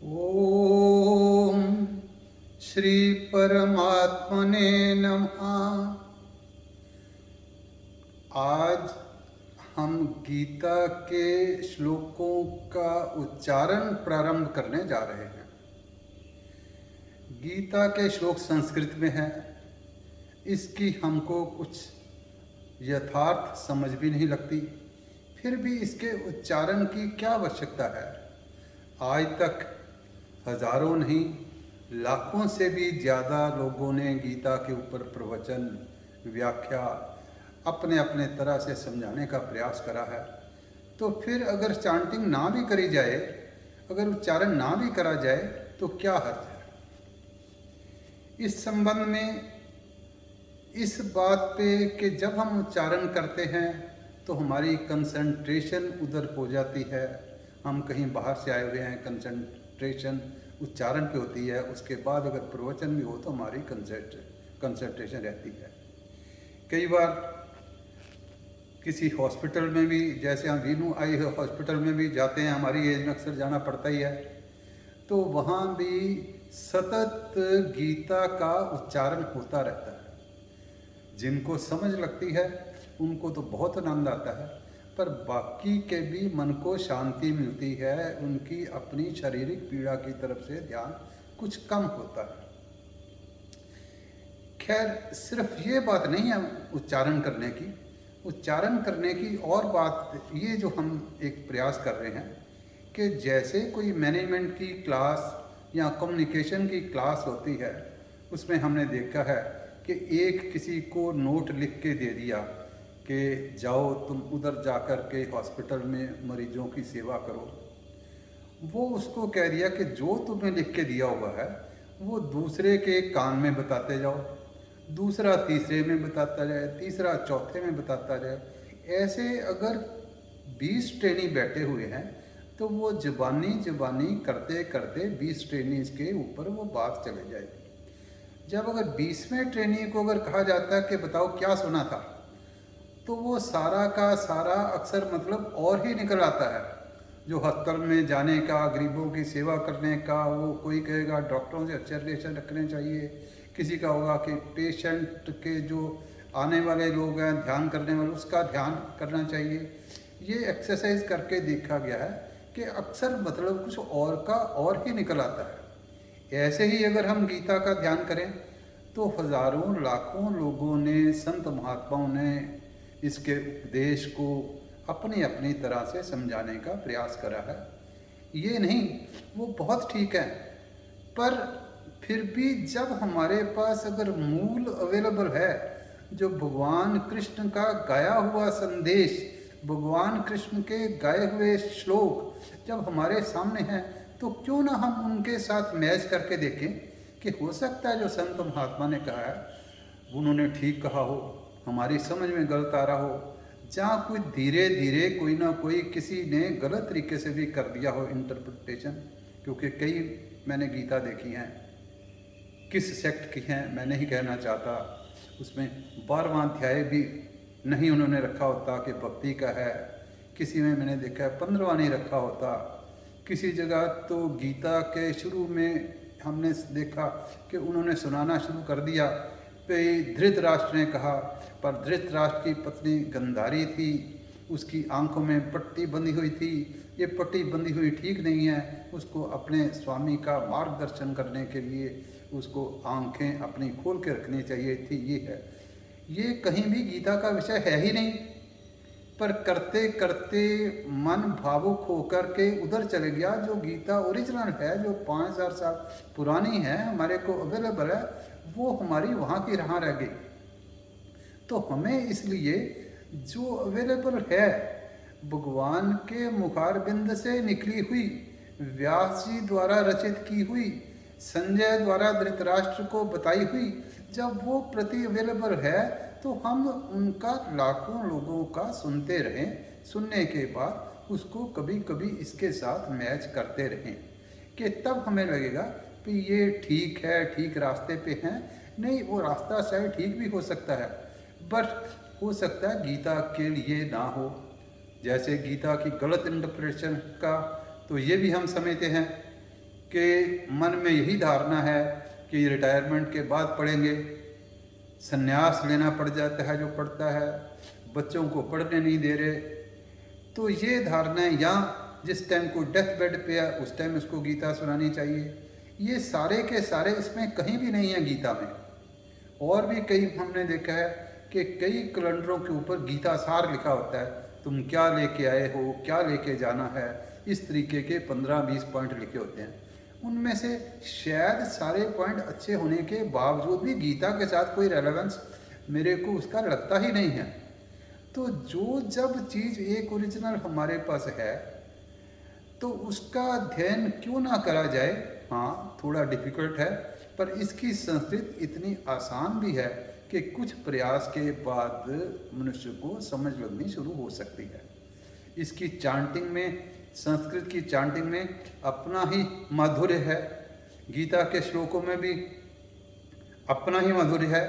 ओम श्री परमात्मने नमः। आज हम गीता के श्लोकों का उच्चारण प्रारंभ करने जा रहे हैं। गीता के श्लोक संस्कृत में हैं। इसकी हमको कुछ यथार्थ समझ भी नहीं लगती, फिर भी इसके उच्चारण की क्या आवश्यकता है। आज तक हजारों नहीं लाखों से भी ज़्यादा लोगों ने गीता के ऊपर प्रवचन, व्याख्या अपने अपने तरह से समझाने का प्रयास करा है। तो फिर अगर चांटिंग ना भी करी जाए, अगर उच्चारण ना भी करा जाए तो क्या हर्ज है। इस संबंध में इस बात पे कि जब हम उच्चारण करते हैं तो हमारी कंसंट्रेशन उधर हो जाती है। हम कहीं बाहर से आए हुए हैं, कंसंट्रेशन उच्चारण पे होती है। उसके बाद अगर प्रवचन भी हो तो हमारी कंसंट्रेशन रहती है। कई बार किसी हॉस्पिटल में भी, जैसे हम वीनू आई हॉस्पिटल में भी जाते हैं, हमारी एज में अक्सर जाना पड़ता ही है, तो वहाँ भी सतत गीता का उच्चारण होता रहता है। जिनको समझ लगती है उनको तो बहुत आनंद आता है, पर बाकी के भी मन को शांति मिलती है। उनकी अपनी शारीरिक पीड़ा की तरफ से ध्यान कुछ कम होता है। खैर, सिर्फ ये बात नहीं है उच्चारण करने की। उच्चारण करने की और बात ये जो हम एक प्रयास कर रहे हैं कि जैसे कोई मैनेजमेंट की क्लास या कम्युनिकेशन की क्लास होती है, उसमें हमने देखा है कि एक किसी को नोट लिख के दे दिया कि जाओ तुम उधर जाकर के हॉस्पिटल में मरीजों की सेवा करो। वो उसको कह दिया कि जो तुम्हें लिख के दिया हुआ है वो दूसरे के कान में बताते जाओ, दूसरा तीसरे में बताता जाए, तीसरा चौथे में बताता जाए। ऐसे अगर 20 ट्रेनी बैठे हुए हैं तो वो जुबानी करते करते 20 ट्रेनी के ऊपर वो बात चले जाएगी। जब अगर 20वें ट्रेनी को अगर कहा जाता है कि बताओ क्या सुना था, तो वो सारा का सारा अक्सर मतलब और ही निकल आता है। जो अस्पताल में जाने का, गरीबों की सेवा करने का, वो कोई कहेगा डॉक्टरों से अच्छे रिलेशन रखने चाहिए, किसी का होगा कि पेशेंट के जो आने वाले लोग हैं, ध्यान करने वाले, उसका ध्यान करना चाहिए। ये एक्सरसाइज करके देखा गया है कि अक्सर मतलब कुछ और का और ही निकल आता है। ऐसे ही अगर हम गीता का ध्यान करें तो हजारों लाखों लोगों ने, संत महात्माओं ने इसके उपदेश को अपनी अपनी तरह से समझाने का प्रयास करा है। ये नहीं, वो बहुत ठीक है, पर फिर भी जब हमारे पास अगर मूल अवेलेबल है, जो भगवान कृष्ण का गाया हुआ संदेश, भगवान कृष्ण के गाए हुए श्लोक जब हमारे सामने हैं, तो क्यों ना हम उनके साथ मैच करके देखें कि हो सकता है जो संत महात्मा ने कहा है उन्होंने ठीक कहा हो, हमारी समझ में गलत आ रहा हो, जहाँ कोई धीरे धीरे कोई ना कोई किसी ने गलत तरीके से भी कर दिया हो इंटरप्रिटेशन। क्योंकि कई मैंने गीता देखी हैं, किस सेक्ट की हैं मैं नहीं कहना चाहता, उसमें 12वां अध्याय भी नहीं उन्होंने रखा होता कि भक्ति का है। किसी में मैंने देखा है 15वां नहीं रखा होता। किसी जगह तो गीता के शुरू में हमने देखा कि उन्होंने सुनाना शुरू कर दिया पे धृतराष्ट्र ने कहा, पर धृतराष्ट्र की पत्नी गंधारी थी, उसकी आंखों में पट्टी बंधी हुई थी। ये पट्टी बंधी हुई ठीक नहीं है, उसको अपने स्वामी का मार्गदर्शन करने के लिए उसको आंखें अपनी खोल के रखनी चाहिए थी। ये है, ये कहीं भी गीता का विषय है ही नहीं, पर करते करते मन भावुक होकर के उधर चले गया। जो गीता ओरिजिनल है, जो 5000 साल पुरानी है, हमारे को अवेलेबल है, वो हमारी वहाँ की रहाँ रह गई। तो हमें इसलिए जो अवेलेबल है, भगवान के मुखारबिंद से निकली हुई, व्यास जी द्वारा रचित की हुई, संजय द्वारा धृतराष्ट्र को बताई हुई, जब वो प्रति अवेलेबल है तो हम उनका लाखों लोगों का सुनते रहें। सुनने के बाद उसको कभी कभी इसके साथ मैच करते रहें कि तब हमें लगेगा कि ये ठीक है, ठीक रास्ते पे हैं। नहीं, वो रास्ता शायद ठीक भी हो सकता है, बट हो सकता है गीता के लिए ना हो। जैसे गीता की गलत इंटरप्रिटेशन का तो ये भी हम समझते हैं कि मन में यही धारणा है कि रिटायरमेंट के बाद पढ़ेंगे, संन्यास लेना पड़ जाता है जो पढ़ता है, बच्चों को पढ़ने नहीं दे रहे। तो ये धारणाएं, या जिस टाइम को डेथ बेड पे है उस टाइम उसको गीता सुनानी चाहिए, ये सारे के सारे इसमें कहीं भी नहीं है गीता में। और भी कई हमने देखा है कि कई कैलेंडरों के ऊपर गीता सार लिखा होता है, तुम क्या लेके आए हो, क्या लेके जाना है, इस तरीके के 15-20 पॉइंट लिखे होते हैं। उनमें से शायद सारे पॉइंट अच्छे होने के बावजूद भी गीता के साथ कोई रेलेवेंस मेरे को उसका लगता ही नहीं है। तो जब चीज़ एक ओरिजिनल हमारे पास है तो उसका अध्ययन क्यों ना करा जाए। हाँ, थोड़ा डिफिकल्ट है, पर इसकी संस्कृत इतनी आसान भी है कि कुछ प्रयास के बाद मनुष्य को समझ लगनी शुरू हो सकती है। इसकी चांटिंग में, संस्कृत की चांटिंग में अपना ही माधुर्य है, गीता के श्लोकों में भी अपना ही माधुर्य है।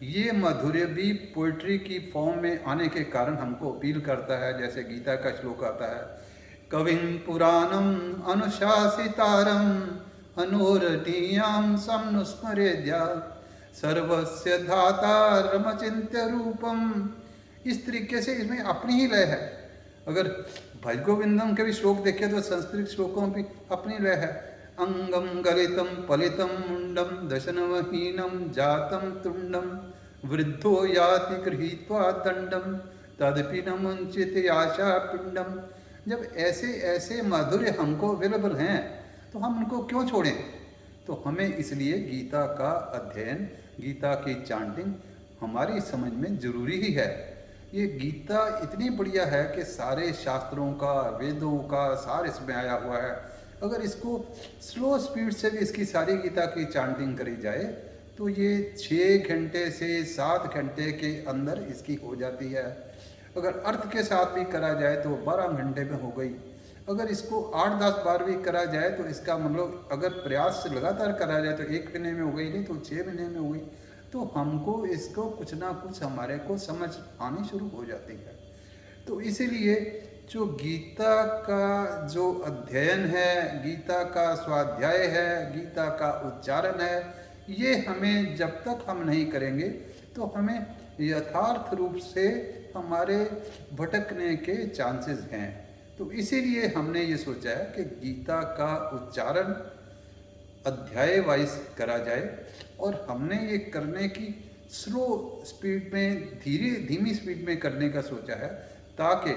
ये माधुर्य भी पोइट्री की फॉर्म में आने के कारण हमको अपील करता है। जैसे गीता का श्लोक आता है, कविं पुराणम अनुशासितारम अनुरटीयां समनुस्मरेद्या सर्वस्य धातारमचिन्त्य रूपम। इस तरीके से इसमें अपनी ही लय है। अगर भज गोविंदम के भी श्लोक देखें तो संस्कृत श्लोकों में भी अपनी लय है। अंगम गलितम पलितम मुंडम दशनवहीनम जातम तुंडम वृद्धो याति गृहीत्वा दंडम तदपि न मुंचित आशा पिंडम। जब ऐसे ऐसे माधुर्य हमको अवेलेबल हैं तो हम उनको क्यों छोड़ें। तो हमें इसलिए गीता का अध्ययन, गीता की चांटिंग हमारी समझ में जरूरी ही है। ये गीता इतनी बढ़िया है कि सारे शास्त्रों का, वेदों का सार इसमें आया हुआ है। अगर इसको स्लो स्पीड से भी इसकी सारी गीता की चांटिंग करी जाए तो ये 6 घंटे से 7 घंटे के अंदर इसकी हो जाती है। अगर अर्थ के साथ भी करा जाए तो 12 घंटे में हो गई। अगर इसको 8-10 बार भी करा जाए तो इसका मतलब अगर प्रयास से लगातार करा जाए तो 1 महीने में हो गई, नहीं तो 6 महीने में हो गई। तो हमको इसको कुछ ना कुछ हमारे को समझ आनी शुरू हो जाती है। तो इसीलिए जो गीता का जो अध्ययन है, गीता का स्वाध्याय है, गीता का उच्चारण है, ये हमें जब तक हम नहीं करेंगे तो हमें यथार्थ रूप से हमारे भटकने के चांसेस हैं। तो इसीलिए हमने ये सोचा है कि गीता का उच्चारण अध्याय वाइज करा जाए, और हमने ये करने की स्लो स्पीड में, धीमी स्पीड में करने का सोचा है, ताकि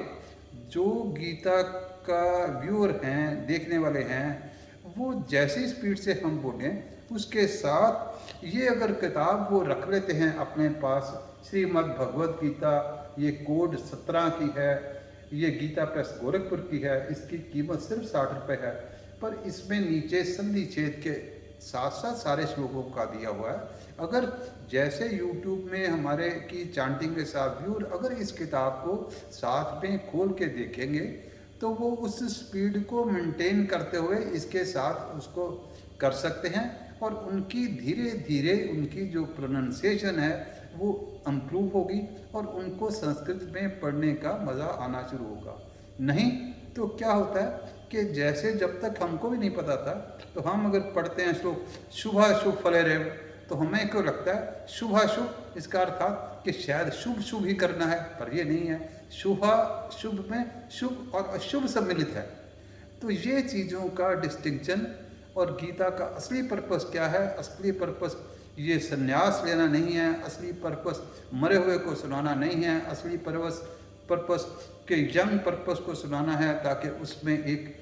जो गीता का व्यूअर हैं, देखने वाले हैं, वो जैसी स्पीड से हम बोलें उसके साथ ये अगर किताब वो रख लेते हैं अपने पास, श्रीमद् भगवद गीता, ये कोड 17 की है, ये गीता प्रेस गोरखपुर की है, इसकी कीमत सिर्फ 60 रुपये है, पर इसमें नीचे संधि छेद के साथ साथ सारे श्लोकों का दिया हुआ है। अगर जैसे YouTube में हमारे की चांटिंग के साथ व्यूअर अगर इस किताब को साथ में खोल के देखेंगे तो वो उस स्पीड को मेंटेन करते हुए इसके साथ उसको कर सकते हैं, और उनकी धीरे धीरे उनकी जो प्रोनाउंसिएशन है वो इम्प्रूव होगी और उनको संस्कृत में पढ़ने का मज़ा आना शुरू होगा। नहीं तो क्या होता है कि जैसे जब तक हमको भी नहीं पता था तो हम अगर पढ़ते हैं श्लोक शुभाशुभ फले रेव, तो हमें क्यों लगता है शुभाशुभ, इसका अर्थात कि शायद शुभ शुभ ही करना है, पर ये नहीं है। शुभ में शुभ और अशुभ सम्मिलित है। तो ये चीज़ों का डिस्टिंक्शन, और गीता का असली पर्पस क्या है। असली पर्पस ये संन्यास लेना नहीं है, असली पर्पस मरे हुए को सुनाना नहीं है, असली पर्पस के यंग पर्पस को सुनाना है, ताकि उसमें एक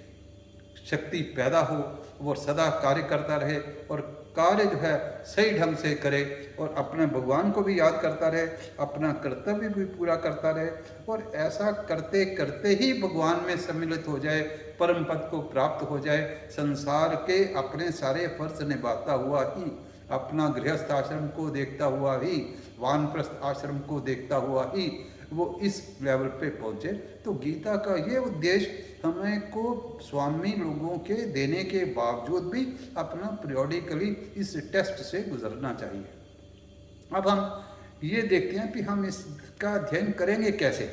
शक्ति पैदा हो, वो सदा कार्य करता रहे और कार्य जो है सही ढंग से करे, और अपने भगवान को भी याद करता रहे, अपना कर्तव्य भी पूरा करता रहे, और ऐसा करते करते ही भगवान में सम्मिलित हो जाए, परम पद को प्राप्त हो जाए। संसार के अपने सारे फर्ज निभाता हुआ ही, अपना गृहस्थ आश्रम को देखता हुआ ही, वानप्रस्थ आश्रम को देखता हुआ ही वो इस लेवल पे पहुँचे। तो गीता का ये उद्देश्य हमें को स्वामी लोगों के देने के बावजूद भी अपना पीरियोडिकली इस टेस्ट से गुजरना चाहिए। अब हम ये देखते हैं कि हम इसका अध्ययन करेंगे कैसे।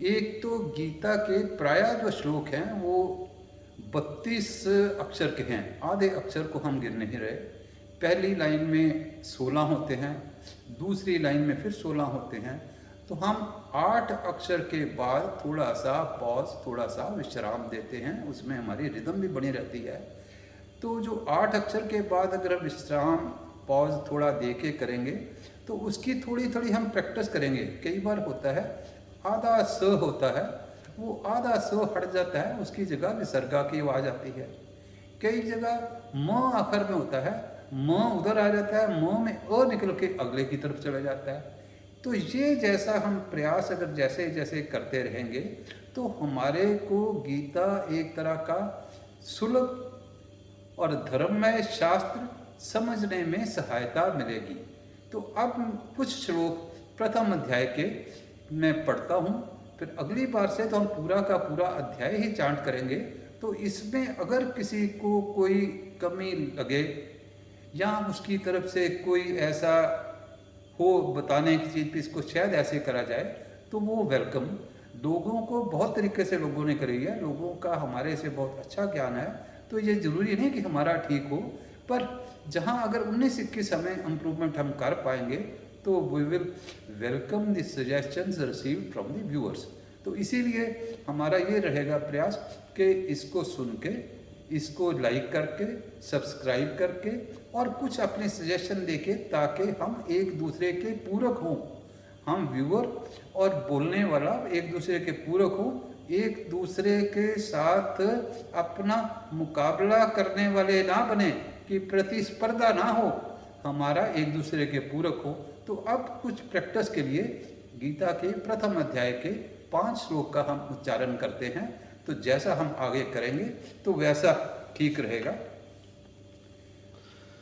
एक तो गीता के प्रायः जो श्लोक हैं वो 32 अक्षर के हैं, आधे अक्षर को हम गिन नहीं रहे। पहली लाइन में 16 होते हैं, दूसरी लाइन में फिर 16 होते हैं। तो हम 8 अक्षर के बाद थोड़ा सा पॉज, थोड़ा सा विश्राम देते हैं, उसमें हमारी रिदम भी बनी रहती है। तो जो 8 अक्षर के बाद अगर विश्राम पॉज थोड़ा दे के करेंगे तो उसकी थोड़ी थोड़ी हम प्रैक्टिस करेंगे। कई बार होता है आधा स होता है, वो आधा स हट जाता है, उसकी जगह विसर्गा की आवाज़ आती है। कई जगह म आखिर में होता है, म उधर आ जाता है, म में अ निकल के अगले की तरफ चला जाता है। तो ये जैसा हम प्रयास अगर जैसे जैसे करते रहेंगे तो हमारे को गीता एक तरह का सुलभ और धर्ममय शास्त्र समझने में सहायता मिलेगी। तो अब कुछ श्लोक प्रथम अध्याय के मैं पढ़ता हूँ, फिर अगली बार से तो हम पूरा का पूरा अध्याय ही चांट करेंगे। तो इसमें अगर किसी को कोई कमी लगे या उसकी तरफ से कोई ऐसा हो बताने की चीज़, इसको शायद ऐसे करा जाए, तो वो वेलकम। लोगों को बहुत तरीके से लोगों ने करी है, लोगों का हमारे से बहुत अच्छा ज्ञान है, तो ये ज़रूरी नहीं कि हमारा ठीक हो, पर जहाँ अगर 19-21 हमें इम्प्रूवमेंट हम कर पाएंगे तो we will welcome the suggestions received from the viewers. तो इसीलिए हमारा ये रहेगा प्रयास कि इसको सुन के, इसको लाइक करके, सब्सक्राइब करके और कुछ अपने सजेशन देके, ताकि हम एक दूसरे के पूरक हों, हम व्यूअर और बोलने वाला एक दूसरे के पूरक हों, एक दूसरे के साथ अपना मुकाबला करने वाले ना बने, कि प्रतिस्पर्धा ना हो, हमारा एक दूसरे के पूरक हो। तो अब कुछ प्रैक्टिस के लिए गीता के प्रथम अध्याय के 5 श्लोक का हम उच्चारण करते हैं। तो जैसा हम आगे करेंगे तो वैसा ठीक रहेगा।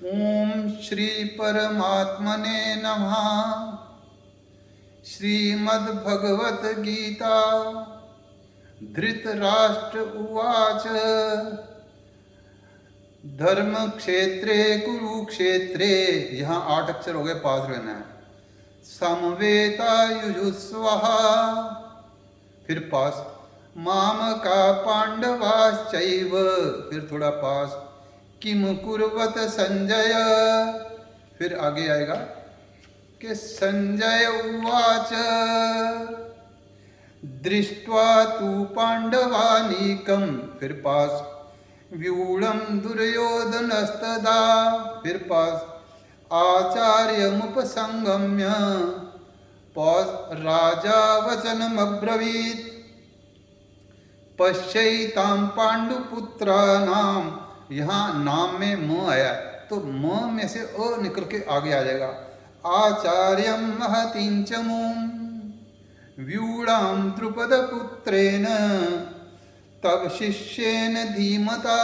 ओम श्री परमात्मने नमः। श्रीमद्भगवत गीता धृतराष्ट्र उवाच धर्म क्षेत्रे कुरुक्षेत्रे, यहाँ 8 अक्षर हो गए, पास रहना है। समवेतायुजुस्वः, फिर पास। मामका पांडवाश्चैव, फिर थोड़ा पास। किम कुर्वत संजय, फिर आगे आएगा कि संजय उवाच दृष्ट्वा तु पांडवानीकम, फिर पास। व्यूढ़ं दुर्योधनस्तदा, फिर पास। आचार्यमुपसंगम्य पास। राजा वचनमब्रवीत् पश्यैतां पांडुपुत्राणां, यहाँ नाम में म आया तो म में से अ निकल के आगे आ जाएगा। आचार्यं महतीं च मूं व्यूढ़ां द्रुपदपुत्रेण तब शिष्येन धीमता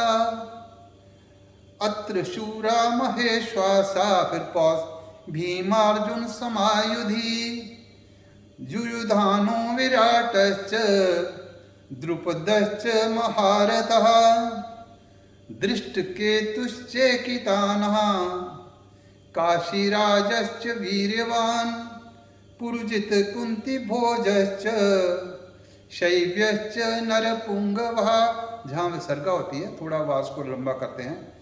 अत्र शूरा महेश्वासा, फिर पास। भीमार्जुन समायुधि युयुधानो विराटश्च द्रुपदश्च महारथः दृष्टकेतुश्चेकितानः काशीराजश्च वीर्यवान् पुरुजित कुंतीभोजश्च शैव्यश्च नरपुंगवः। जहाँ विसर्गा होती है थोड़ा वास को लंबा करते हैं,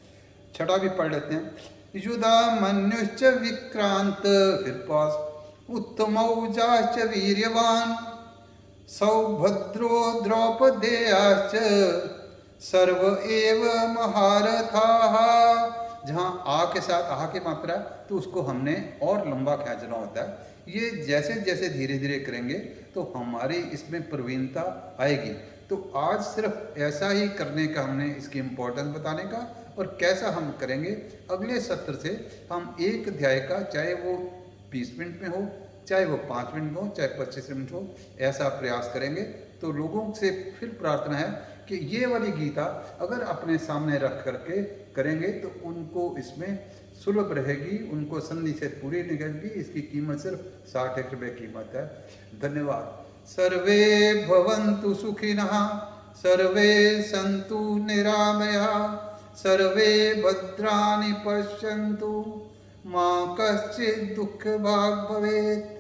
छठा भी पढ़ लेते हैं। युधामन्युश्च विक्रांत, फिर पास। उत्तमौजाश्च वीर्यवान् सौभद्रो द्रौपदेयाश्च सर्व एव महारथाः। जहाँ आ के साथ आह की मात्रा तो उसको हमने और लंबा खींचना होता है। ये जैसे जैसे धीरे धीरे करेंगे तो हमारी इसमें प्रवीणता आएगी। तो आज सिर्फ ऐसा ही करने का हमने इसकी इम्पोर्टेंस बताने का, और कैसा हम करेंगे अगले सत्र से हम एक अध्याय का, चाहे वो 20 मिनट में हो, चाहे वो 5 मिनट में हो, चाहे 25 मिनट हो, ऐसा प्रयास करेंगे। तो लोगों से फिर प्रार्थना है कि ये वाली गीता अगर अपने सामने रख करके करेंगे तो उनको इसमें सुलभ रहेगी, उनको संधि से पूरी निकलेगी। इसकी कीमत सिर्फ 60 रुपये कीमत है। धन्यवाद। सर्वे भवन्तु सुखिनः, सर्वे सन्तु निरामयाः, सर्वे भद्राणि पश्यन्तु, मा कश्चित् दुःखभाग् भवेत्।